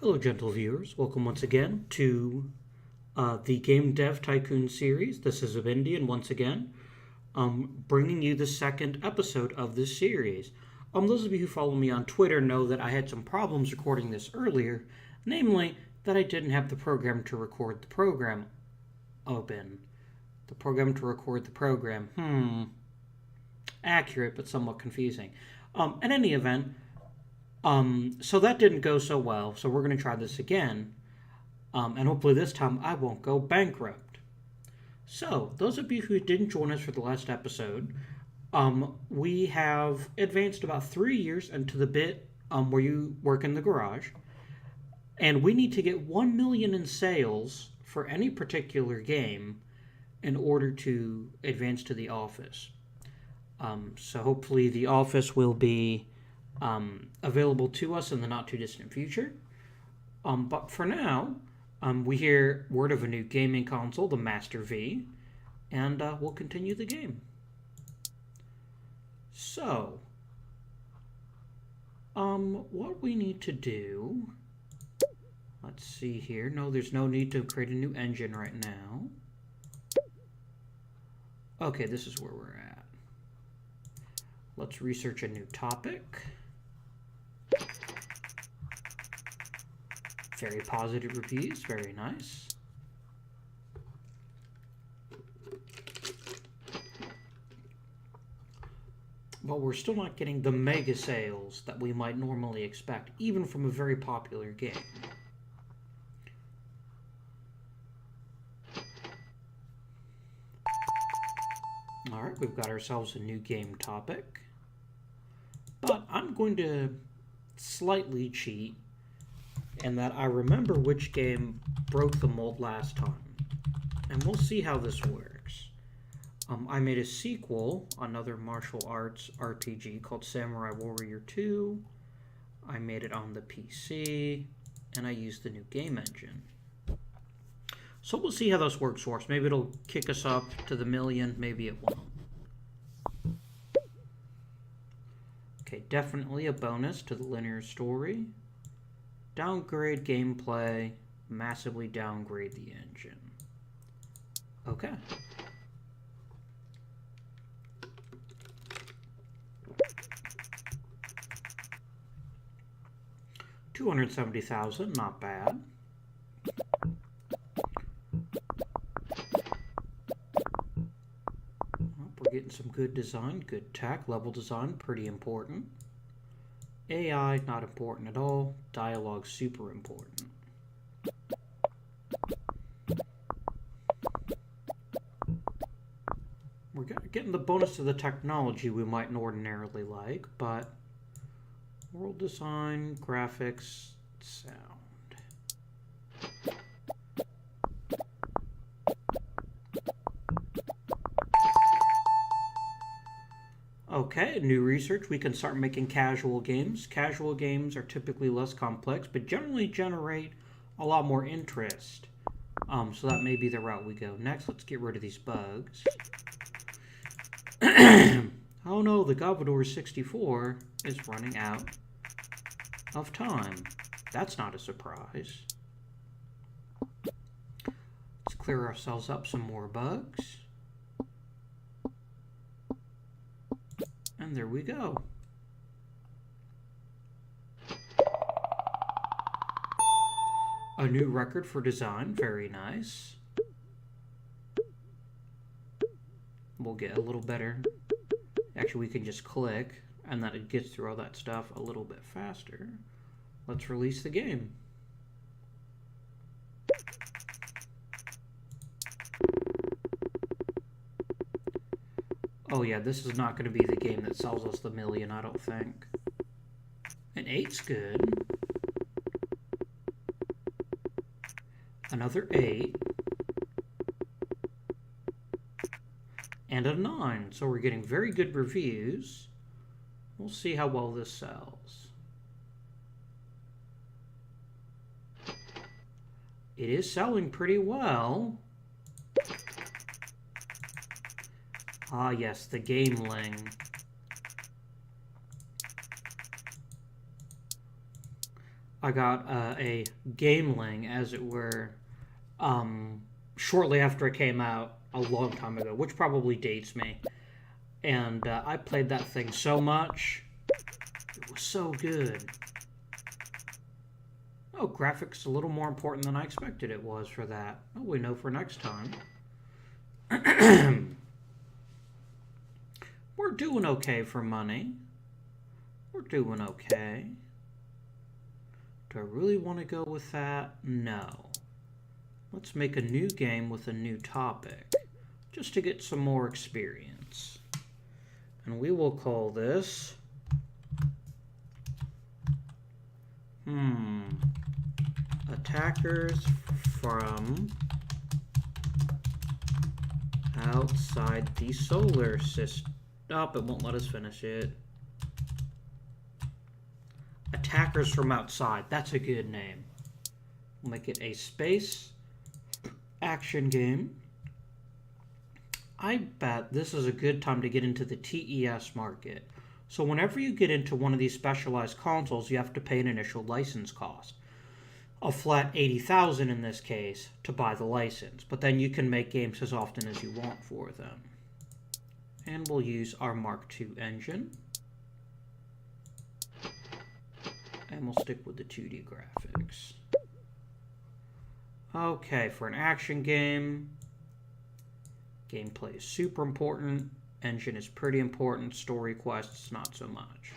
Hello, gentle viewers. Welcome once again to the game Dev Tycoon series. This is Avindian once again, bringing you the second episode of this series. Those of you who follow me on Twitter know that I had some problems recording this earlier, namely that I didn't have the program to record the program open. The program to record the program. Accurate, but somewhat confusing. In any event, so that didn't go so well, so we're going to try this again, and hopefully this time I won't go bankrupt. So, those of you who didn't join us for the last episode, we have advanced about 3 years into the bit where you work in the garage, and we need to get 1 million in sales for any particular game in order to advance to the office. So hopefully the office will be available to us in the not too distant future. But for now, we hear word of a new gaming console, the Master V, and we'll continue the game. So, what we need to do, let's see here. No, there's no need to create a new engine right now. Okay, this is where we're at. Let's research a new topic. Very positive reviews, very nice. But we're still not getting the mega sales that we might normally expect, even from a very popular game. Alright, we've got ourselves a new game topic. But I'm going to slightly cheat in that I remember which game broke the mold last time. And we'll see how this works. I made a sequel, another martial arts RPG called Samurai Warrior 2. I made it on the PC, and I used the new game engine. So we'll see how this works for us. Maybe it'll kick us up to the million, maybe it won't. Okay, definitely a bonus to the linear story. Downgrade gameplay, massively downgrade the engine. Okay. $270,000, not bad. We're getting some good design, good tech, level design, pretty important. AI, not important at all. Dialogue, super important. We're getting the bonus of the technology we might ordinarily like, but world design, graphics, sound. Okay, new research. We can start making casual games. Casual games are typically less complex, but generally generate a lot more interest. So that may be the route we go. Next, let's get rid of these bugs. Oh no, the Commodore 64 is running out of time. That's not a surprise. Let's clear ourselves up some more bugs. And there we go. A new record for design, very nice. We'll get a little better. Actually, we can just click, and that it gets through all that stuff a little bit faster. Let's release the game. Oh yeah, this is not going to be the game that sells us the million, I don't think. An 8's good. Another 8. And a 9. So we're getting very good reviews. We'll see how well this sells. It is selling pretty well. Ah, yes, the Gameling. I got a gameling, as it were, shortly after it came out a long time ago, which probably dates me. And I played that thing so much. It was so good. Oh, graphics a little more important than I expected it was for that. Oh, we know for next time. We're doing okay for money. We're doing okay. Do I really want to go with that? No. Let's make a new game with a new topic, just to get some more experience. And we will call this... Attackers from outside the solar system. Oh, it won't let us finish it. Attackers from outside. That's a good name. We'll make it a space action game. I bet this is a good time to get into the TES market. So whenever you get into one of these specialized consoles, you have to pay an initial license cost. A flat $80,000 in this case to buy the license, but then you can make games as often as you want for them. And we'll use our Mark II engine. And we'll stick with the 2D graphics. Okay, for an action game, gameplay is super important, engine is pretty important, story quests not so much.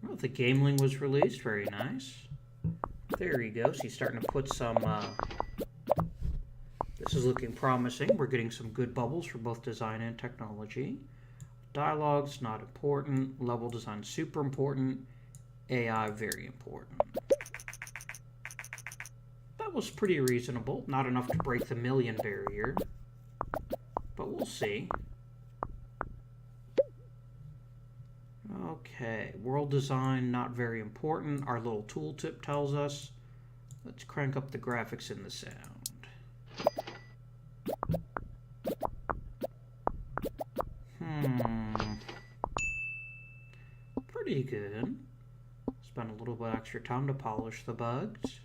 Well, the Gameling was released, very nice. There you go, so he's starting to put some, this is looking promising. We're getting some good bubbles for both design and technology. Dialogue's not important, level design super important, AI very important. That was pretty reasonable, not enough to break the million barrier, but we'll see. Okay, world design, not very important. Our little tooltip tells us. Let's crank up the graphics and the sound. Pretty good. Spend a little bit extra time to polish the bugs.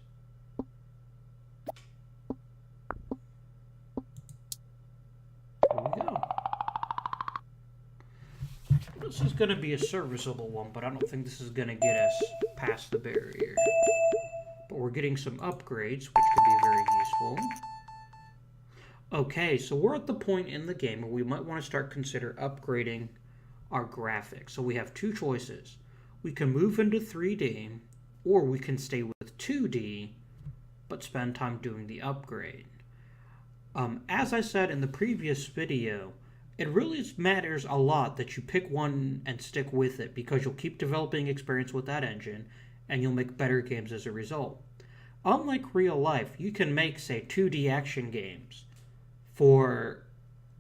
There we go. This is going to be a serviceable one, but I don't think this is going to get us past the barrier. But we're getting some upgrades, which could be very useful. Okay, so we're at the point in the game where we might want to start consider upgrading our graphics. So we have two choices. We can move into 3D, or we can stay with 2D, but spend time doing the upgrade. As I said in the previous video, it really matters a lot that you pick one and stick with it, because you'll keep developing experience with that engine, and you'll make better games as a result. Unlike real life, you can make, say, 2D action games for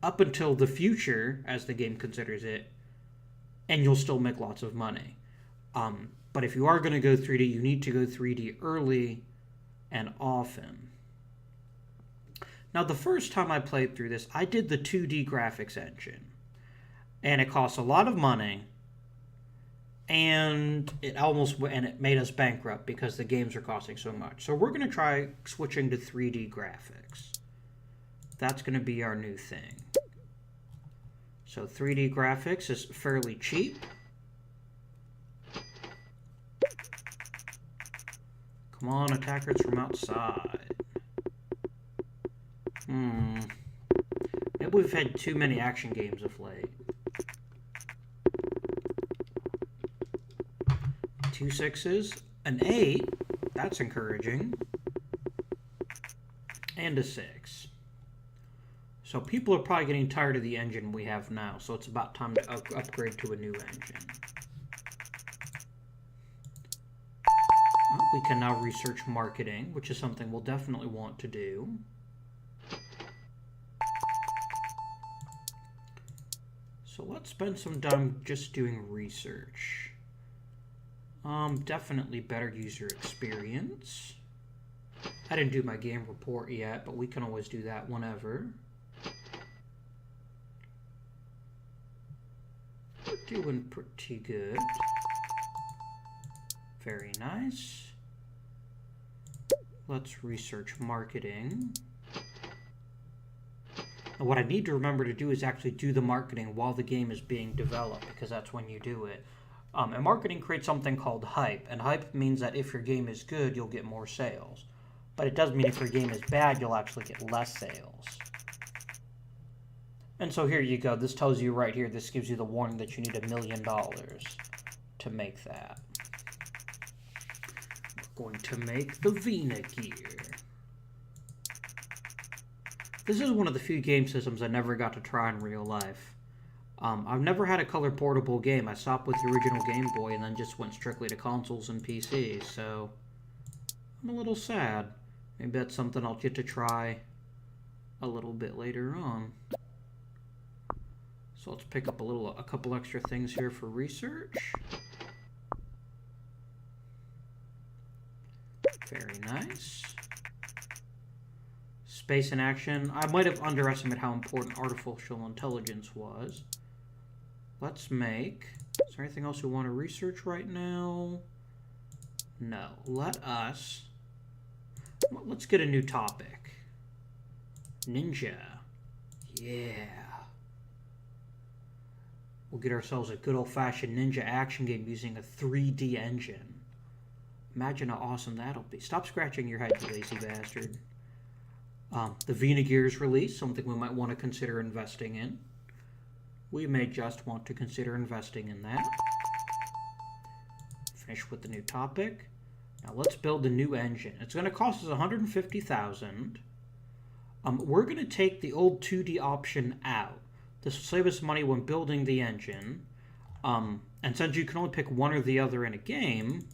up until the future, as the game considers it, and you'll still make lots of money. But if you are going to go 3D, you need to go 3D early and often. Now, the first time I played through this, I did the 2D graphics engine. And it cost a lot of money. And it made us bankrupt because the games are costing so much. So we're going to try switching to 3D graphics. That's going to be our new thing. So 3D graphics is fairly cheap. Come on, attackers from outside. Maybe we've had too many action games of late. 2 6s, an 8, that's encouraging, and a 6. So people are probably getting tired of the engine we have now, so it's about time to upgrade to a new engine. We can now research marketing, which is something we'll definitely want to do. So let's spend some time just doing research. Definitely better user experience. I didn't do my game report yet, but we can always do that whenever. We're doing pretty good. Very nice. Let's research marketing. And what I need to remember to do is actually do the marketing while the game is being developed, because that's when you do it. And marketing creates something called hype, and hype means that if your game is good, you'll get more sales. But it does mean if your game is bad, you'll actually get less sales. And so here you go. This tells you right here, this gives you the warning that you need $1 million to make that. We're going to make the Vina gear. This is one of the few game systems I never got to try in real life. I've never had a color portable game. I stopped with the original Game Boy and then just went strictly to consoles and PCs, so I'm a little sad. Maybe that's something I'll get to try a little bit later on. So let's pick up a couple extra things here for research. Very nice. Space in action. I might have underestimated how important artificial intelligence was. Let's make... Is there anything else we want to research right now? No. Let's get a new topic. Ninja. Yeah. We'll get ourselves a good old-fashioned ninja action game using a 3D engine. Imagine how awesome that'll be. Stop scratching your head, you lazy bastard. The Vina gear is released, something we might want to consider investing in. We may just want to consider investing in that. Finish with the new topic. Now let's build the new engine. It's going to cost us $150,000. We're going to take the old 2D option out. This will save us money when building the engine. And since you can only pick one or the other in a game,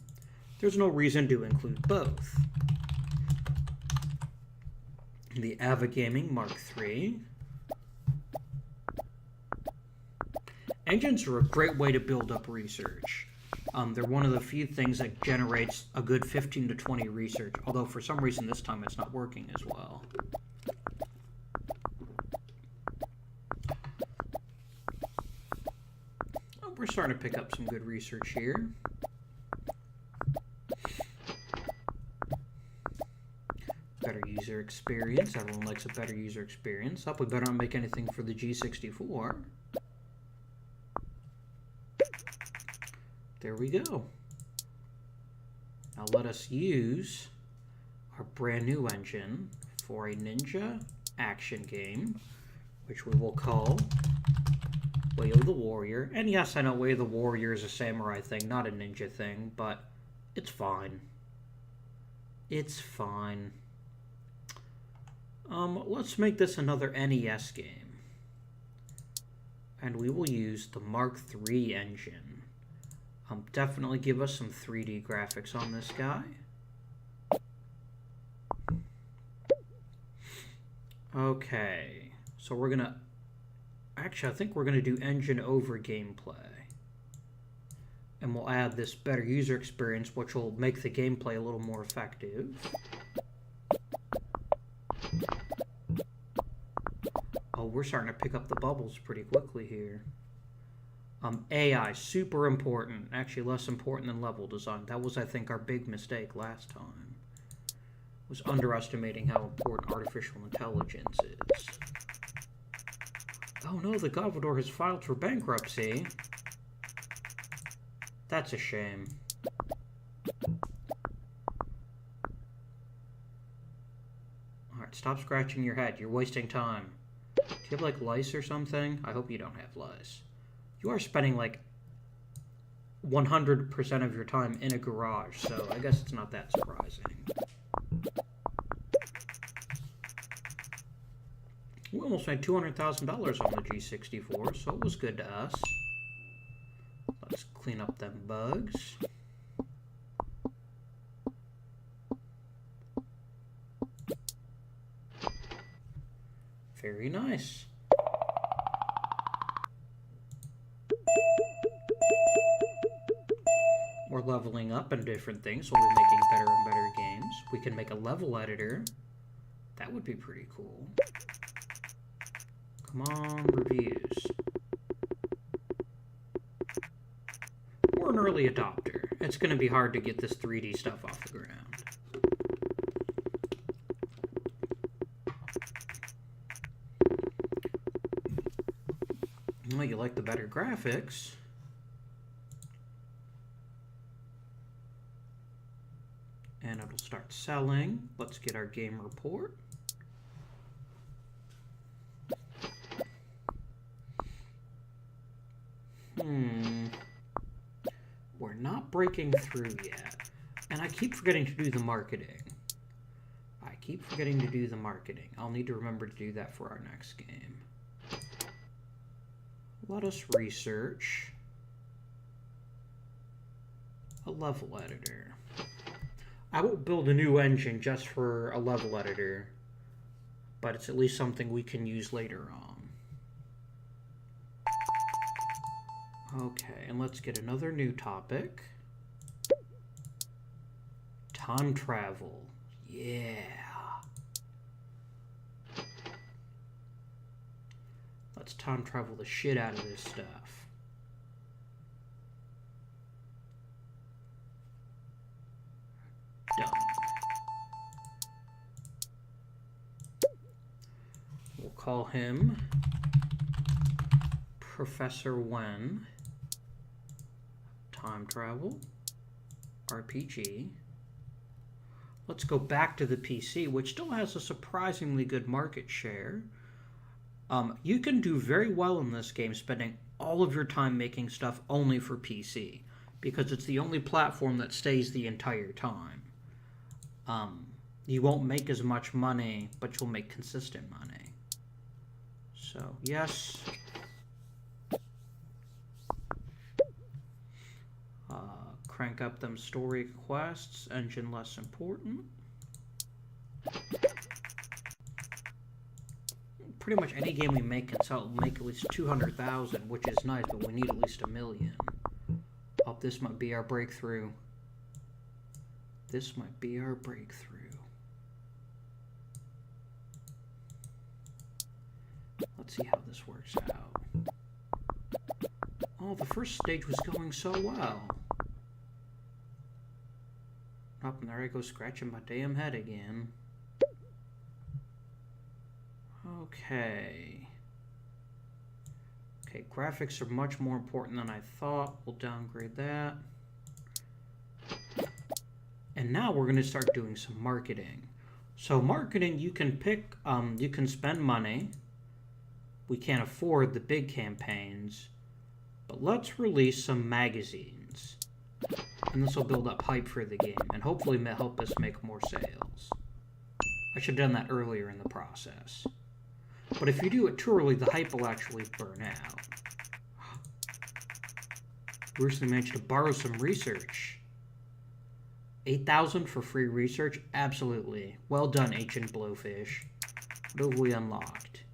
there's no reason to include both. The Avindian Gaming Mark III. Engines are a great way to build up research. They're one of the few things that generates a good 15 to 20 research, although for some reason this time it's not working as well. Oh, we're starting to pick up some good research here. Better user experience. Everyone likes a better user experience. We better not make anything for the G64. There we go. Now let us use our brand new engine for a ninja action game, which we will call Way of the Warrior. And yes, I know Way of the Warrior is a samurai thing, not a ninja thing, but it's fine. It's fine. Let's make this another NES game. And we will use the Mark III engine. Definitely give us some 3D graphics on this guy. Okay. So we're gonna... Actually, I think we're gonna do engine over gameplay. And we'll add this better user experience, which will make the gameplay a little more effective. Oh, we're starting to pick up the bubbles pretty quickly here. AI, super important. Actually, less important than level design. That was, I think, our big mistake last time. Was underestimating how important artificial intelligence is. Oh no, the Governor has filed for bankruptcy. That's a shame. Alright, stop scratching your head. You're wasting time. Do you have, like, lice or something? I hope you don't have lice. You are spending, like, 100% of your time in a garage, so I guess it's not that surprising. We almost made $200,000 on the G64, so it was good to us. Let's clean up them bugs. Very nice. We're leveling up in different things, so we'll be making better and better games. We can make a level editor. That would be pretty cool. Come on, reviews. an early adopter. It's going to be hard to get this 3D stuff off the ground. Well, you like the better graphics. And it'll start selling. Let's get our game report. We're not breaking through yet. And I keep forgetting to do the marketing. I'll need to remember to do that for our next game. Let us research a level editor. I won't build a new engine just for a level editor, but it's at least something we can use later on. Okay, and let's get another new topic. Time travel. Yeah. Let's time travel the shit out of this stuff. Done. We'll call him Professor Wen. Time travel. RPG. Let's go back to the PC, which still has a surprisingly good market share. You can do very well in this game spending all of your time making stuff only for PC, because it's the only platform that stays the entire time. You won't make as much money, but you'll make consistent money. So, yes. Crank up them story quests, engine less important. Pretty much any game we make can make at least 200,000, which is nice, but we need at least 1 million. Oh, this might be our breakthrough. Let's see how this works out. Oh, the first stage was going so well. Up, and there I go scratching my damn head again. Okay. Okay, graphics are much more important than I thought. We'll downgrade that. And now we're going to start doing some marketing. So marketing, you can pick, you can spend money. We can't afford the big campaigns. But let's release some magazines. And this will build up hype for the game and hopefully help us make more sales. I should have done that earlier in the process. But if you do it too early, the hype will actually burn out. We recently managed to borrow some research. 8,000 for free research? Absolutely. Well done, Ancient Blowfish. What have we unlocked?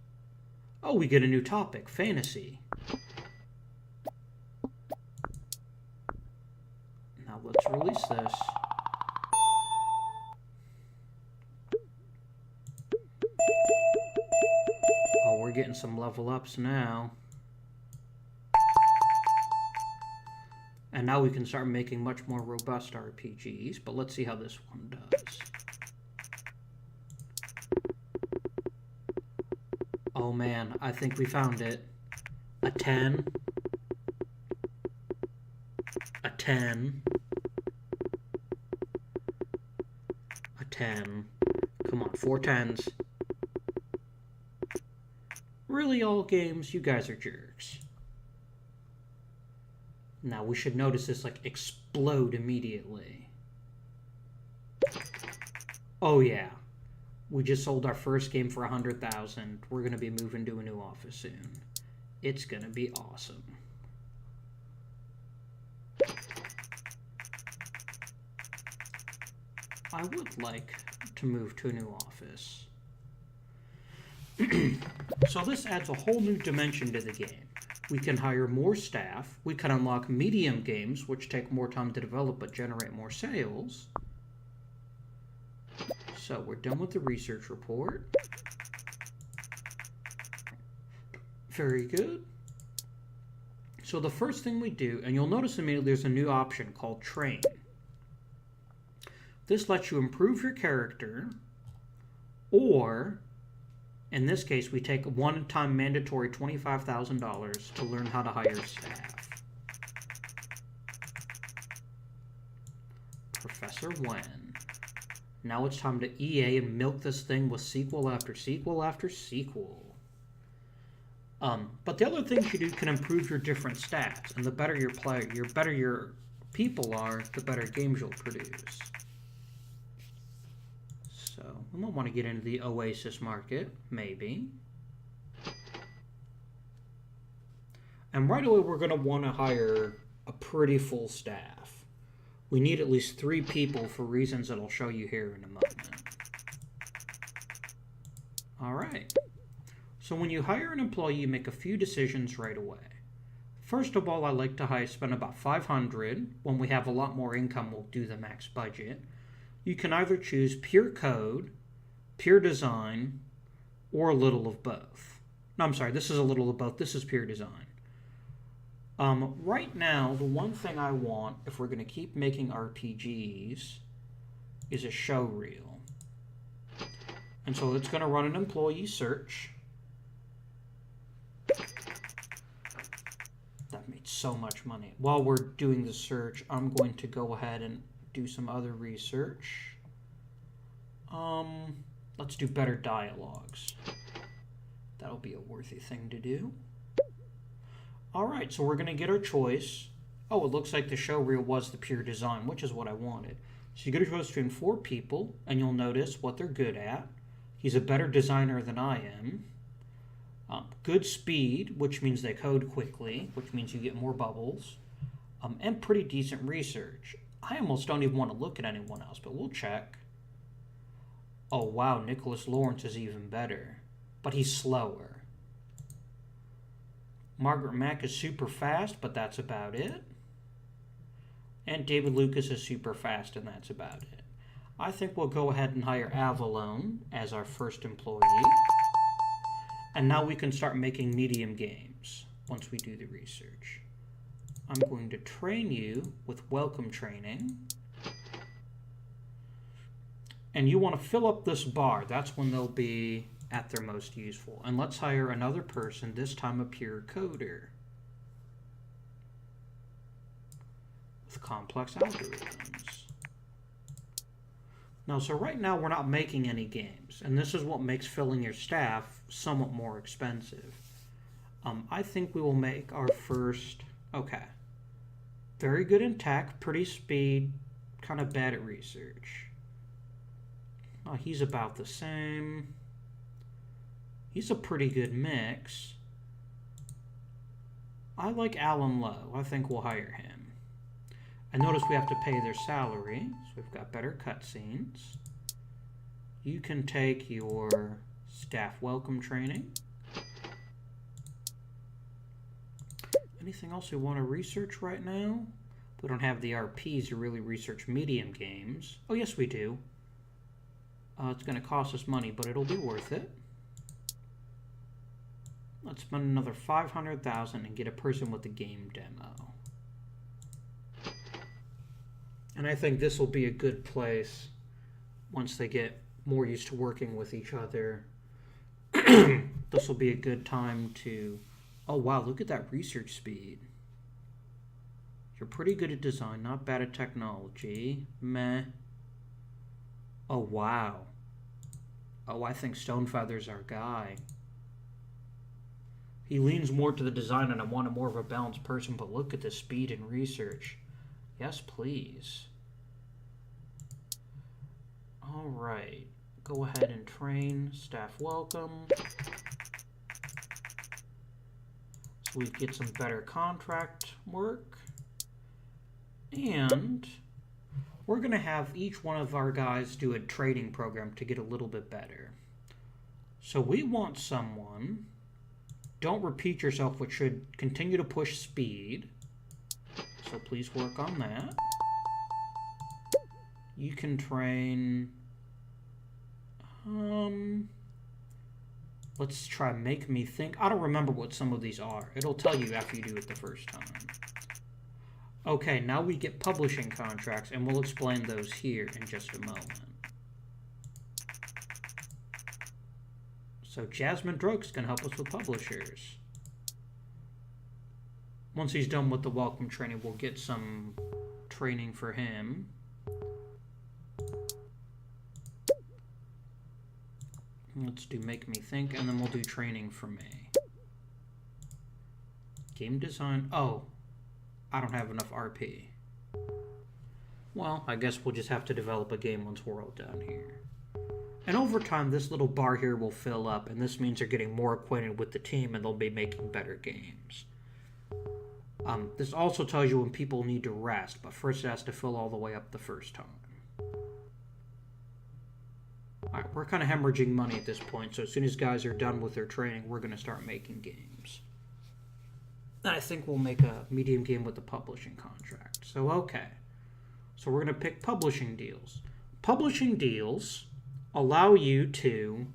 Oh, we get a new topic, fantasy. Now let's release this. Oh, we're getting some level ups now. And now we can start making much more robust RPGs, but let's see how this one does. Oh man, I think we found it. A 10. A 10. A 10. Come on, 4 10s. Really, all games, you guys are jerks. Now we should notice this like explode immediately. Oh yeah. We just sold our first game for 100,000. We're going to be moving to a new office soon. It's going to be awesome. I would like to move to a new office. So this adds a whole new dimension to the game. We can hire more staff. We can unlock medium games, which take more time to develop but generate more sales. So we're done with the research report. Very good. so the first thing we do, and you'll notice immediately there's a new option called Train. This lets you improve your character, or, in this case, we take a one-time mandatory $25,000 to learn how to hire staff. Professor Wen. Now it's time to EA and milk this thing with sequel after sequel after sequel. But the other things you do can improve your different stats, and the better your people are, the better games you'll produce. So we might want to get into the Oasis market, maybe. And right away we're going to want to hire a pretty full staff. We need at least 3 people for reasons that I'll show you here in a moment. All right. So when you hire an employee, you make a few decisions right away. First of all, I like to spend about $500. When we have a lot more income, we'll do the max budget. You can either choose pure code, pure design, or a little of both. No, I'm sorry, this is a little of both. This is pure design. Right now, the one thing I want, if we're going to keep making RPGs, is a show reel. And so it's going to run an employee search. That made so much money. While we're doing the search, I'm going to go ahead and do some other research. Let's do better dialogues. That'll be a worthy thing to do. Alright, so we're going to get our choice. Oh, it looks like the show reel was the pure design, which is what I wanted. So you get a choice between 4 people, and you'll notice what they're good at. He's a better designer than I am. Good speed, which means they code quickly, which means you get more bubbles. And pretty decent research. I almost don't even want to look at anyone else, but we'll check. Oh wow, Nicholas Lawrence is even better. But he's slower. Margaret Mack is super fast, but that's about it. And David Lucas is super fast, and that's about it. I think we'll go ahead and hire Avalon as our first employee. And now we can start making medium games once we do the research. I'm going to train you with welcome training. And you want to fill up this bar. That's when they'll be at their most useful. And let's hire another person, this time a pure coder. With complex algorithms. Now, so right now we're not making any games. And this is what makes filling your staff somewhat more expensive. I think we will make our first... Okay. Very good in tech, pretty speed, kind of bad at research. He's about the same. He's a pretty good mix. I like Alan Lowe. I think we'll hire him. And notice we have to pay their salary, so we've got better cutscenes. You can take your staff welcome training. Anything else we want to research right now? We don't have the RPs to really research medium games. Oh, yes, we do. It's going to cost us money, but it'll be worth it. Let's spend another $500,000 and get a person with the game demo. And I think this will be a good place once they get more used to working with each other. This will be a good time to... Oh, wow, look at that research speed. You're pretty good at design, not bad at technology. Meh. Oh, wow. Oh, I think Stonefeather's our guy. He leans more to the design and I want a more of a balanced person, but look at the speed and research. Yes, please. All right. Go ahead and train. Staff welcome. So we get some better contract work. And we're going to have each one of our guys do a trading program to get a little bit better. So we want someone, don't repeat yourself, which should continue to push speed. So please work on that. You can train, Let's try Make Me Think. I don't remember what some of these are. It'll tell you after you do it the first time. Okay, now we get publishing contracts, and we'll explain those here in just a moment. So Jasmine Droke's going to help us with publishers. Once he's done with the welcome training, we'll get some training for him. Let's do Make Me Think, and then we'll do training for me. Game design. Oh, I don't have enough RP. Well, I guess we'll just have to develop a game once we're all done here. And over time, this little bar here will fill up, and this means they're getting more acquainted with the team, and they'll be making better games. This also tells you when people need to rest, but first it has to fill all the way up the first time. Alright, we're kind of hemorrhaging money at this point, so as soon as guys are done with their training, we're going to start making games. And I think we'll make a medium game with a publishing contract. So, okay. So we're going to pick publishing deals. Publishing deals allow you to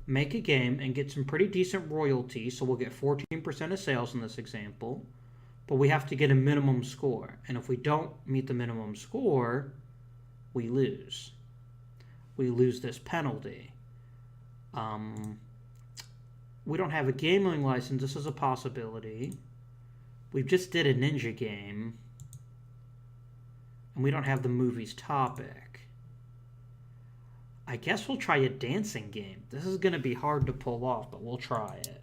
make a game and get some pretty decent royalties, so we'll get 14% of sales in this example. But we have to get a minimum score. And if we don't meet the minimum score, we lose. We lose this penalty. We don't have a gaming license. This is a possibility. We just did a ninja game. And we don't have the movie's topic. I guess we'll try a dancing game. This is going to be hard to pull off, but we'll try it.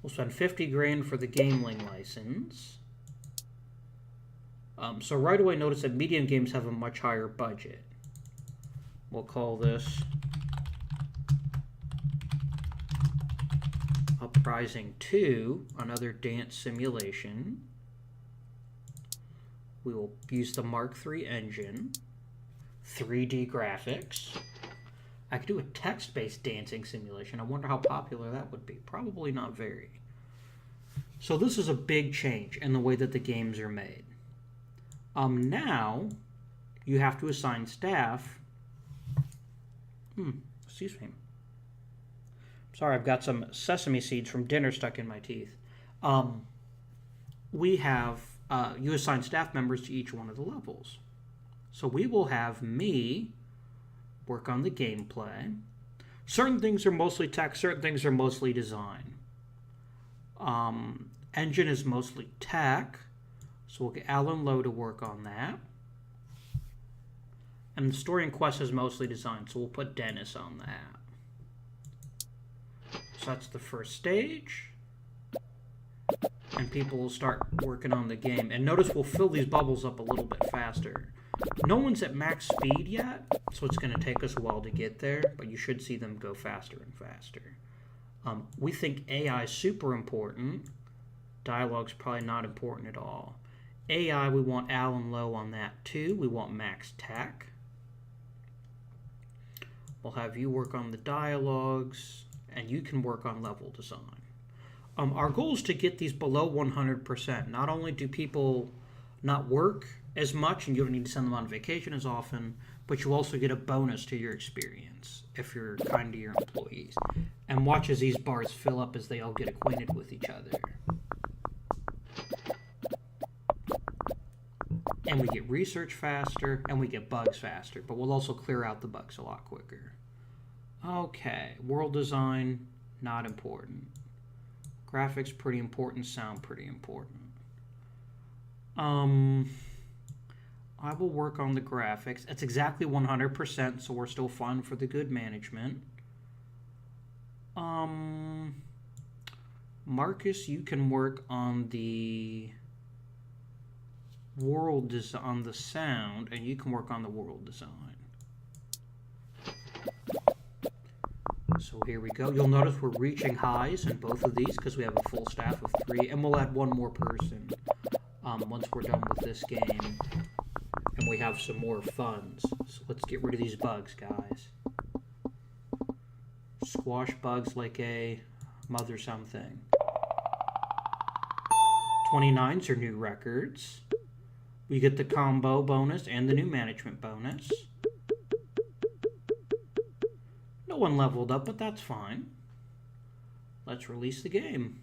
We'll spend 50 grand for the gaming license. So right away, notice that medium games have a much higher budget. We'll call this Uprising 2, another dance simulation. We will use the Mark III engine, 3D graphics. I could do a text-based dancing simulation. I wonder how popular that would be. Probably not very. So this is a big change in the way that the games are made. Now, you have to assign staff. Excuse me. Sorry, I've got some sesame seeds from dinner stuck in my teeth. We have, you assign staff members to each one of the levels. So we will have me work on the gameplay. Certain things are mostly tech, certain things are mostly design. Engine is mostly tech, so we'll get Alan Lowe to work on that. And the story and quest is mostly design, so we'll put Dennis on that. So that's the first stage. And people will start working on the game. And notice we'll fill these bubbles up a little bit faster. No one's at max speed yet, so it's going to take us a while to get there, but you should see them go faster and faster. We think AI is super important. Dialogue's probably not important at all. AI, we want Alan Lowe on that too. We want max tech. We'll have you work on the dialogues, and you can work on level design. Our goal is to get these below 100%. Not only do people not work as much, and you don't need to send them on vacation as often, but you also get a bonus to your experience if you're kind to your employees. And watch as these bars fill up as they all get acquainted with each other. And we get research faster, and we get bugs faster, but we'll also clear out the bugs a lot quicker. Okay, world design, not important. Graphics, pretty important. Sound, pretty important. I will work on the graphics. It's exactly 100%, so we're still fine for the good management. Marcus, you can work on the world design, on the sound, and you can work on the world design. So here we go. You'll notice we're reaching highs in both of these because we have a full staff of 3, and we'll add one more person once we're done with this game, and we have some more funds. So let's get rid of these bugs, guys. Squash bugs like a mother something. 29s are new records. We get the combo bonus and the new management bonus. No one leveled up, but that's fine. Let's release the game.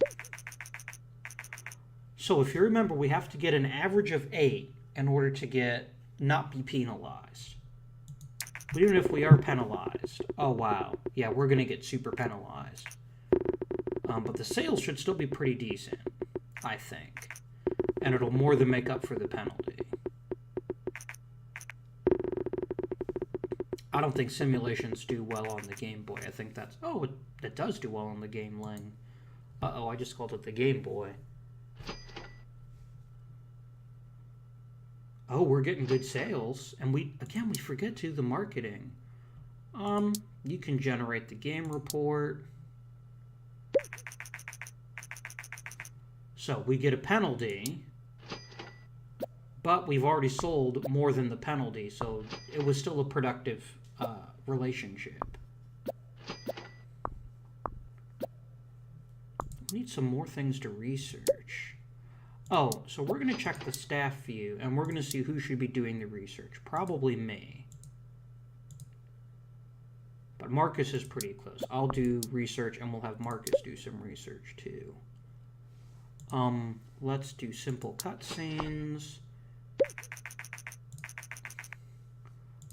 So if you remember, we have to get an average of 8 in order to not be penalized. But even if we are penalized, oh wow, yeah, we're going to get super penalized. But the sales should still be pretty decent, I think. And it'll more than make up for the penalty. I don't think simulations do well on the Game Boy. I think that's... Oh, it does do well on the Game Ling. Uh-oh, I just called it the Game Boy. Oh, we're getting good sales. And we forget to the marketing. You can generate the game report. So we get a penalty, but we've already sold more than the penalty, so it was still a productive relationship. We need some more things to research. Oh, so we're going to check the staff view, and we're going to see who should be doing the research. Probably me. But Marcus is pretty close. I'll do research, and we'll have Marcus do some research, too. Let's do simple cutscenes.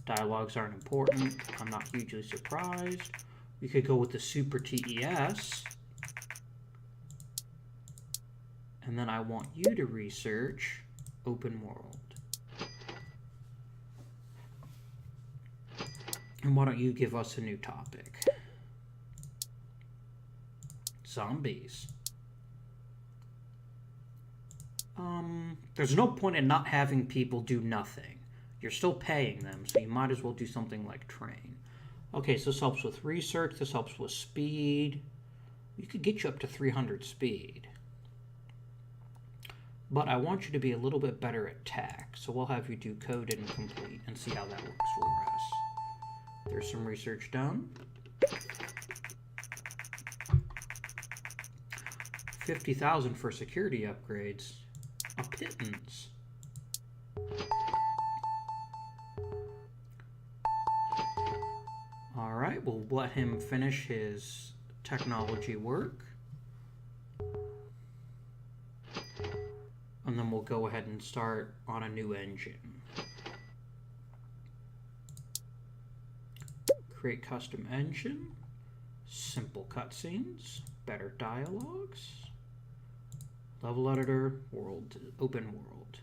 Dialogues aren't important. I'm not hugely surprised. We could go with the Super TES. And then I want you to research open world. And why don't you give us a new topic? Zombies. There's no point in not having people do nothing. You're still paying them, so you might as well do something like train. Okay, so this helps with research. This helps with speed. We could get you up to 300 speed. But I want you to be a little bit better at tech, so we'll have you do code and complete and see how that works for us. There's some research done. 50,000 for security upgrades. A pittance. Alright, we'll let him finish his technology work. And then we'll go ahead and start on a new engine. Create custom engine. Simple cutscenes. Better dialogues. Level editor. World. Open world.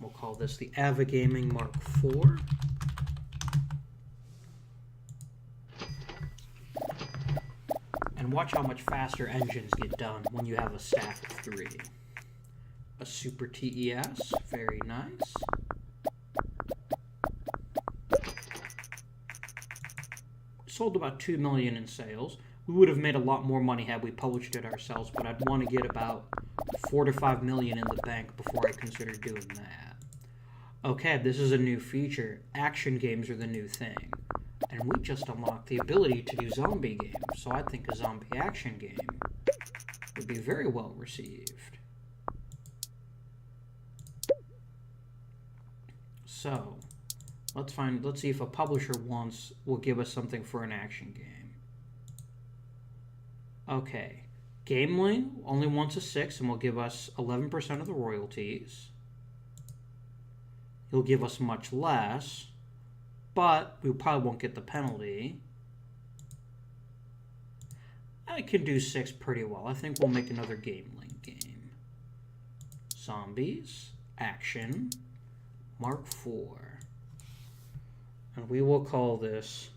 We'll call this the Avindian Gaming Mark IV. And watch how much faster engines get done when you have a stack of 3. A Super TES, very nice. Sold about 2 million in sales. We would have made a lot more money had we published it ourselves, but I'd want to get about 4 to 5 million in the bank before I consider doing that. Okay, this is a new feature. Action games are the new thing. And we just unlocked the ability to do zombie games, so I think a zombie action game would be very well received. So, let's see if a publisher will give us something for an action game. Okay, Gameling only wants a 6 and will give us 11% of the royalties. He'll give us much less, but we probably won't get the penalty. I can do 6 pretty well. I think we'll make another Gameling game. Zombies, action, Mark IV. And we will call this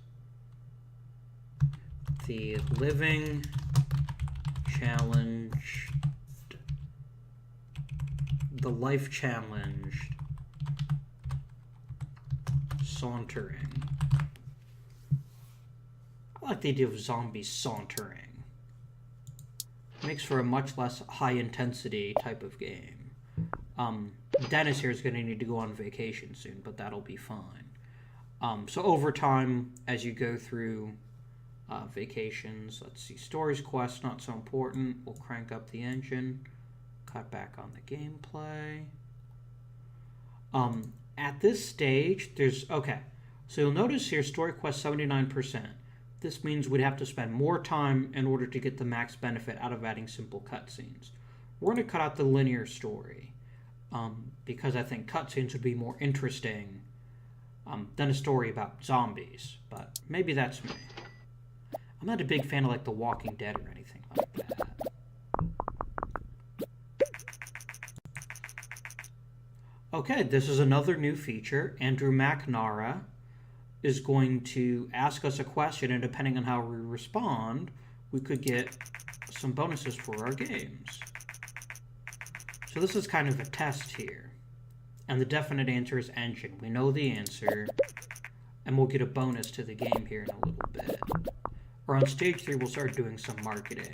the Living Challenged, the Life Challenged Sauntering. I like the idea of zombies sauntering. Makes for a much less high intensity type of game. Dennis here is going to need to go on vacation soon, but that'll be fine. So over time, as you go through vacations, let's see, stories, quests, not so important. We'll crank up the engine, cut back on the gameplay. At this stage, okay, so you'll notice here, story quest 79%. this means we'd have to spend more time in order to get the max benefit out of adding simple cutscenes. We're going to cut out the linear story because I think cutscenes would be more interesting than a story about zombies, but maybe that's me. I'm not a big fan of like The Walking Dead or anything like that. Okay, this is another new feature. Andrew McNara is going to ask us a question, and depending on how we respond, we could get some bonuses for our games. So this is kind of a test here. And the definite answer is engine. We know the answer, and we'll get a bonus to the game here in a little bit. Or on stage 3, we'll start doing some marketing.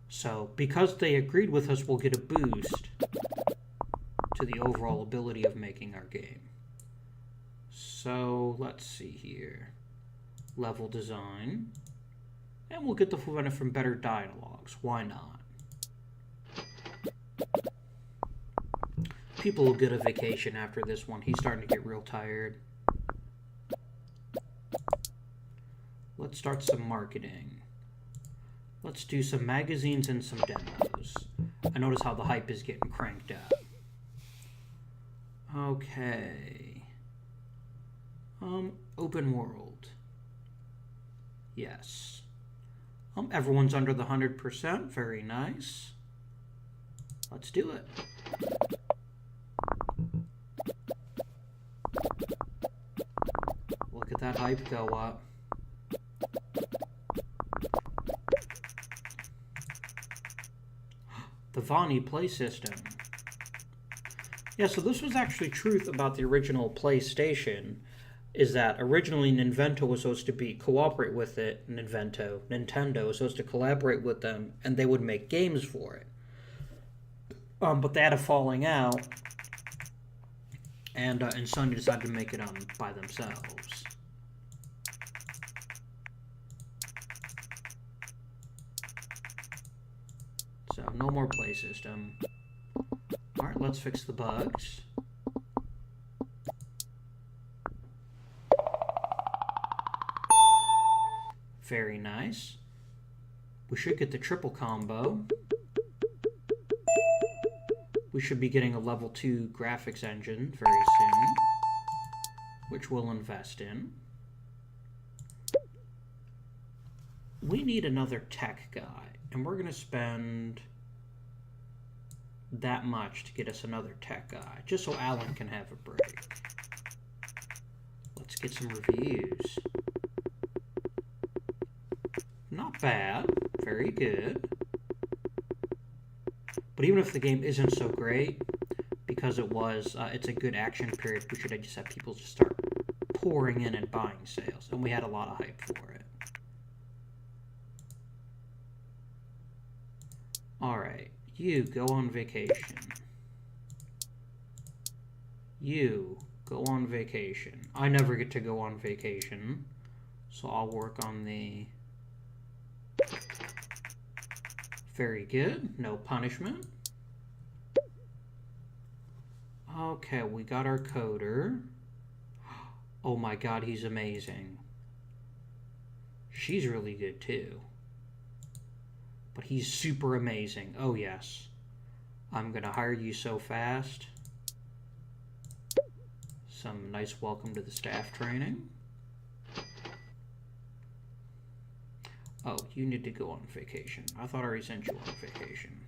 So, because they agreed with us, we'll get a boost to the overall ability of making our game. So, let's see here. Level design. And we'll get the full benefit from better dialogues. Why not? People will get a vacation after this one. He's starting to get real tired. Let's start some marketing. Let's do some magazines and some demos. I notice how the hype is getting cranked up. Okay. Open world. Yes. Everyone's under the 100%. Very nice. Let's do it. Look at that hype go up. The Vonnie play system. Yeah, so this was actually truth about the original PlayStation, is that originally Nintendo was supposed to cooperate with it. Nintendo was supposed to collaborate with them, and they would make games for it. But they had a falling out, and Sony decided to make it by themselves. So, no more play system. Alright, let's fix the bugs. Very nice. We should get the triple combo. We should be getting a level 2 graphics engine very soon, which we'll invest in. We need another tech guy, and we're going to spend that much to get us another tech guy, just so Alan can have a break. Let's get some reviews. Not bad. Very good. But even if the game isn't so great, because it's a good action period, we should just have people just start pouring in and buying sales. And we had a lot of hype for it. Alright, you go on vacation. You go on vacation. I never get to go on vacation, so I'll work on the... Very good. No punishment. Okay, we got our coder. Oh my god, he's amazing. She's really good too. But he's super amazing. Oh yes. I'm gonna hire you so fast. Some nice welcome to the staff training. Oh, you need to go on vacation. I thought I already sent you on vacation.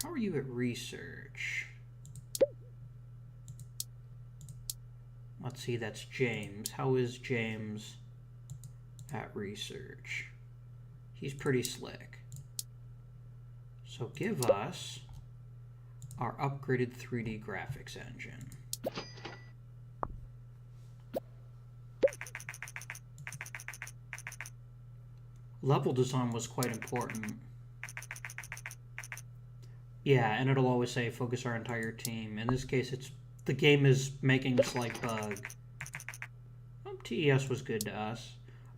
How are you at research? Let's see, that's James. How is James at research? He's pretty slick. So give us our upgraded 3D graphics engine. Level design was quite important. Yeah, and it'll always say focus our entire team. In this case, the game is making a slight bug. TES was good to us.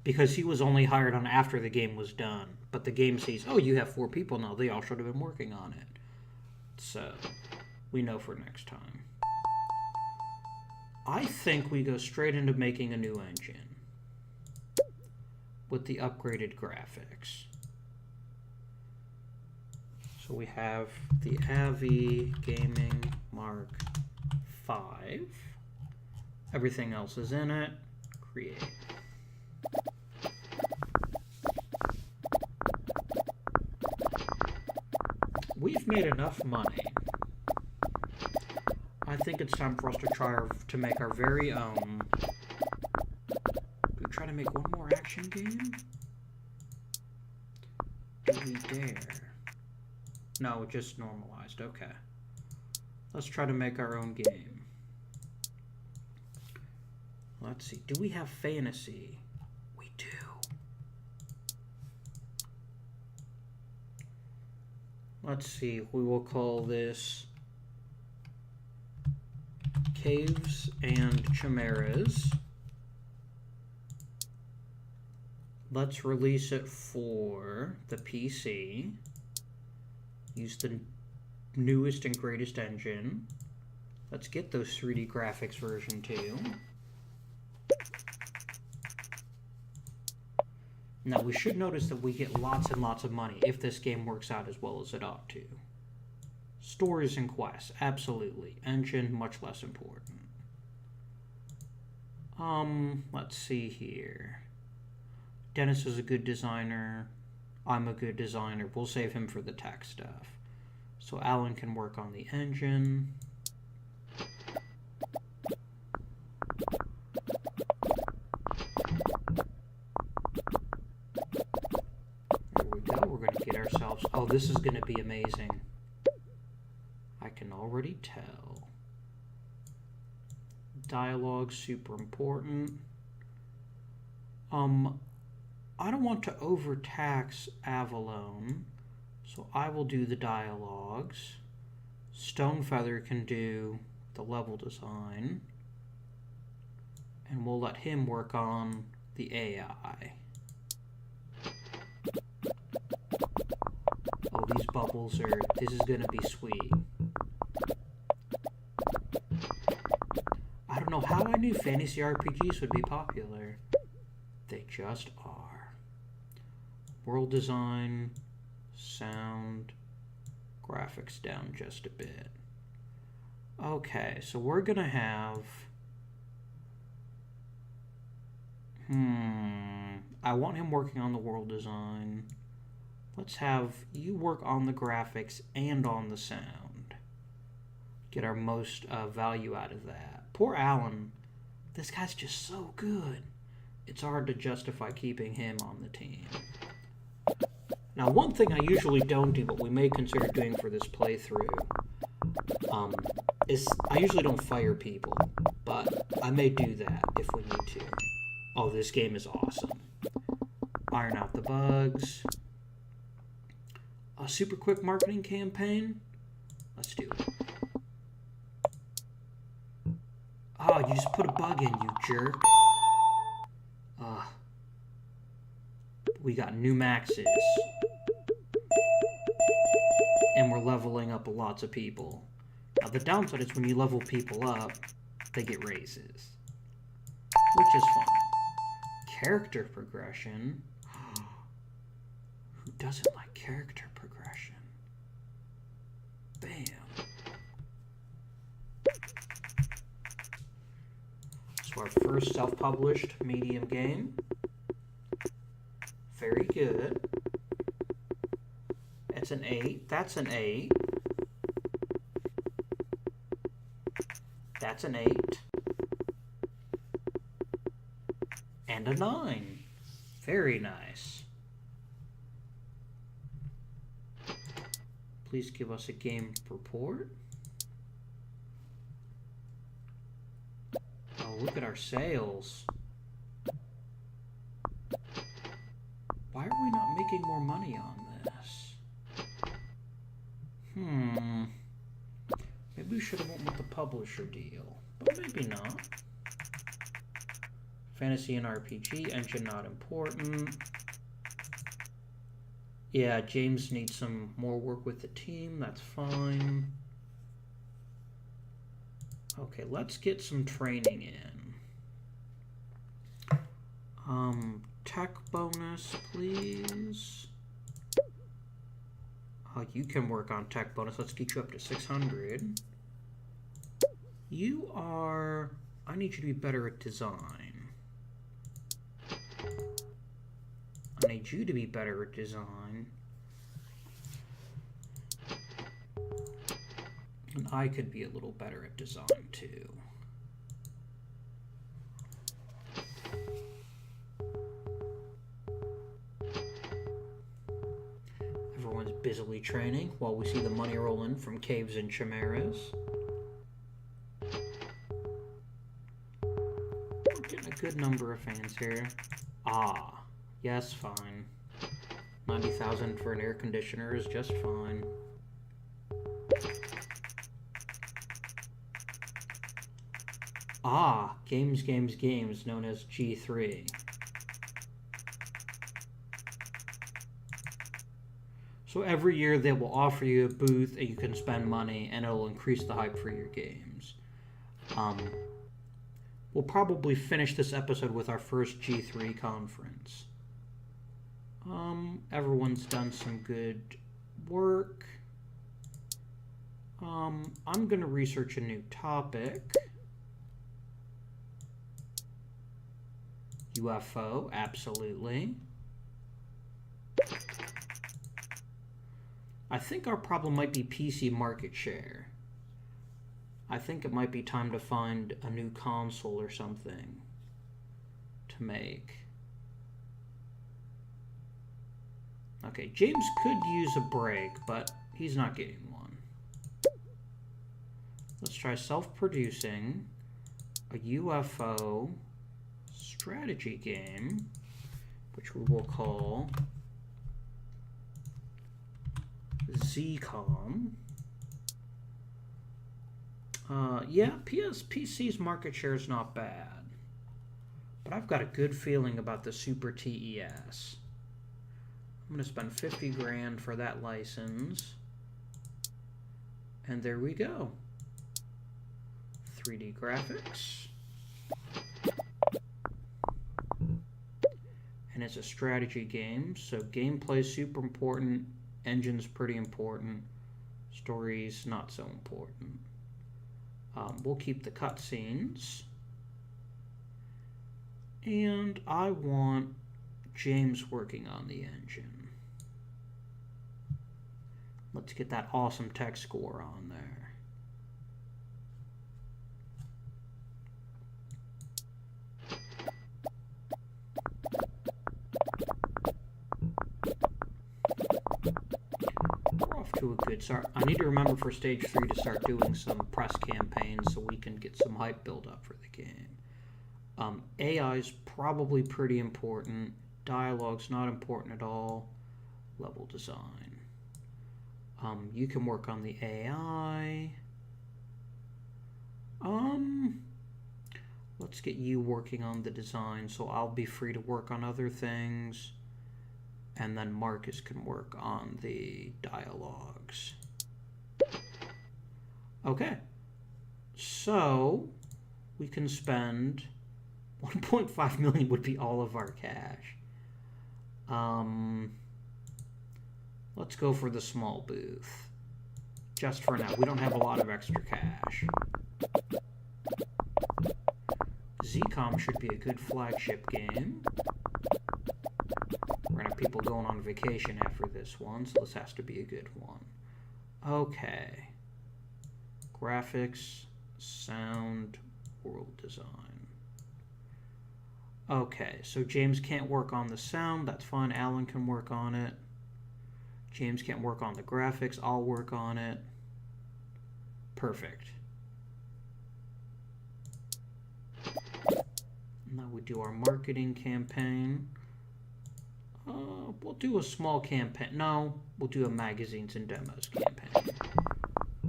because he was only hired on after the game was done. But the game sees, oh, you have 4 people now. They all should have been working on it. So, we know for next time. I think we go straight into making a new engine with the upgraded graphics. So we have the Avi Gaming Mark V. Everything else is in it. Create. We've made enough money. I think it's time for us to try to make our very own. Do we try to make one more action game? Do we dare? No, just normalized. Okay. Let's try to make our own game. Let's see. Do we have fantasy? We do. Let's see. We will call this Caves and Chimeras. Let's release it for the PC. Use the newest and greatest engine. Let's get those 3D graphics version 2. Now we should notice that we get lots and lots of money if this game works out as well as it ought to. Stories and quests, absolutely. Engine, much less important. Let's see here. Dennis is a good designer. I'm a good designer. We'll save him for the tech stuff. So Alan can work on the engine. There we go. We're going to get ourselves... Oh, this is going to be amazing. I can already tell. Dialogue, super important. I don't want to overtax Avalon, so I will do the dialogues. Stonefeather can do the level design, and we'll let him work on the AI. Oh, these bubbles are... This is gonna be sweet. I don't know how I knew fantasy RPGs would be popular. They just are. World design, sound, graphics down just a bit. Okay, so we're gonna have... I want him working on the world design. Let's have you work on the graphics and on the sound. Get our most value out of that. Poor Alan. This guy's just so good. It's hard to justify keeping him on the team. Now, one thing I usually don't do, but we may consider doing for this playthrough, is I usually don't fire people, but I may do that if we need to. Oh, this game is awesome. Iron out the bugs. A super quick marketing campaign. Let's do it. Oh, you just put a bug in, you jerk. We got new maxes. And we're leveling up lots of people. Now, the downside is when you level people up, they get raises. Which is fun. Character progression. Who doesn't like character progression? Bam. So our first self-published medium game. Very good. It's an 8. That's an 8. That's an 8. And a 9. Very nice. Please give us a game report. Oh, look at our sales. Why are we not making more money on this? Maybe we should have went with the publisher deal, but maybe not. Fantasy and RPG, engine not important. Yeah, James needs some more work with the team, that's fine. Okay, let's get some training in. Tech bonus, please. You can work on tech bonus. Let's get you up to 600. You are... I need you to be better at design. I need you to be better at design. And I could be a little better at design, too. Everyone's busily training while we see the money roll in from caves and chimeras. We're getting a good number of fans here. Ah, yes, fine. 90,000 for an air conditioner is just fine. Ah, games, known as G3. So every year they will offer you a booth and you can spend money and it'll increase the hype for your games. We'll probably finish this episode with our first G3 conference. Everyone's done some good work. I'm going to research a new topic. UFO, absolutely. I think our problem might be PC market share. I think it might be time to find a new console or something to make. Okay, James could use a break, but he's not getting one. Let's try self-producing a UFO strategy game, which we will call ZCOM. Yeah, PC's market share is not bad, but I've got a good feeling about the Super TES. I'm going to spend 50 grand for that license, and there we go. 3D graphics. And it's a strategy game, so gameplay is super important, engine's pretty important, story's not so important. We'll keep the cutscenes. And I want James working on the engine. Let's get that awesome tech score on there. We're off to a good start. I need to remember for stage 3 to start doing some press campaigns so we can get some hype build up for the game. AI is probably pretty important. Dialogue's not important at all. Level design. You can work on the AI. Let's get you working on the design so I'll be free to work on other things. And then Marcus can work on the dialogues. Okay. So we can spend 1.5 million would be all of our cash. Let's go for the small booth. Just for now. We don't have a lot of extra cash. ZCOM should be a good flagship game. We're going to have people going on vacation after this one, so this has to be a good one. Okay. Graphics, sound, world design. Okay, so James can't work on the sound. That's fine. Alan can work on it. James can't work on the graphics. I'll work on it. Perfect. Now we do our marketing campaign. We'll do a small campaign. No, we'll do a magazines and demos campaign.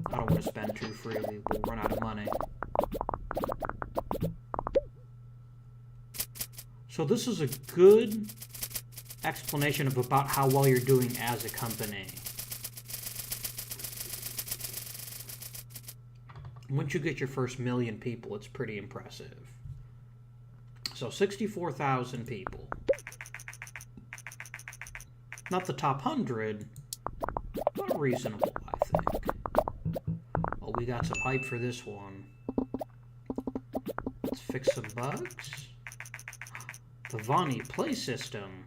I don't want to spend too freely. We'll run out of money. So this is a good explanation of about how well you're doing as a company. Once you get your first 1 million people, it's pretty impressive. So 64,000 people. Not the top 100, but reasonable, I think. Oh, we got some hype for this one. Let's fix some bugs. The Vonnie Play System.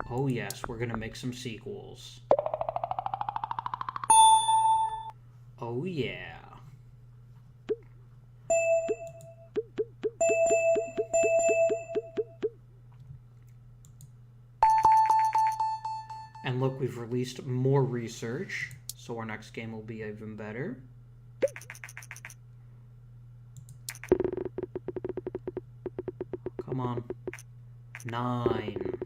Oh yes, we're gonna make some sequels. Oh yeah. And look, we've released more research, so our next game will be even better. Come on. 9.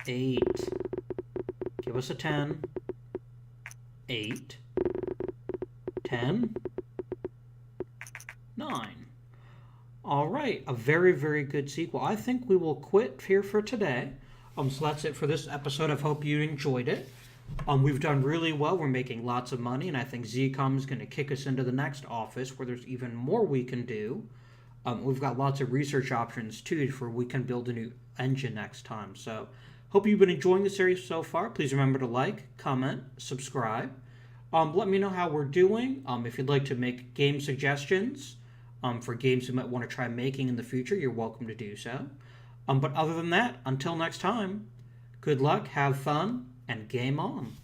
8. Give us a 10. 8. 10. 9. All right, a very, very good sequel. I think we will quit here for today. So that's it for this episode. I hope you enjoyed it. We've done really well. We're making lots of money, and I think ZCOM is going to kick us into the next office where there's even more we can do. We've got lots of research options, too, for we can build a new engine next time. So hope you've been enjoying the series so far. Please remember to like, comment, subscribe. Let me know how we're doing. If you'd like to make game suggestions for games you might want to try making in the future, you're welcome to do so. But other than that, until next time, good luck, have fun, and game on.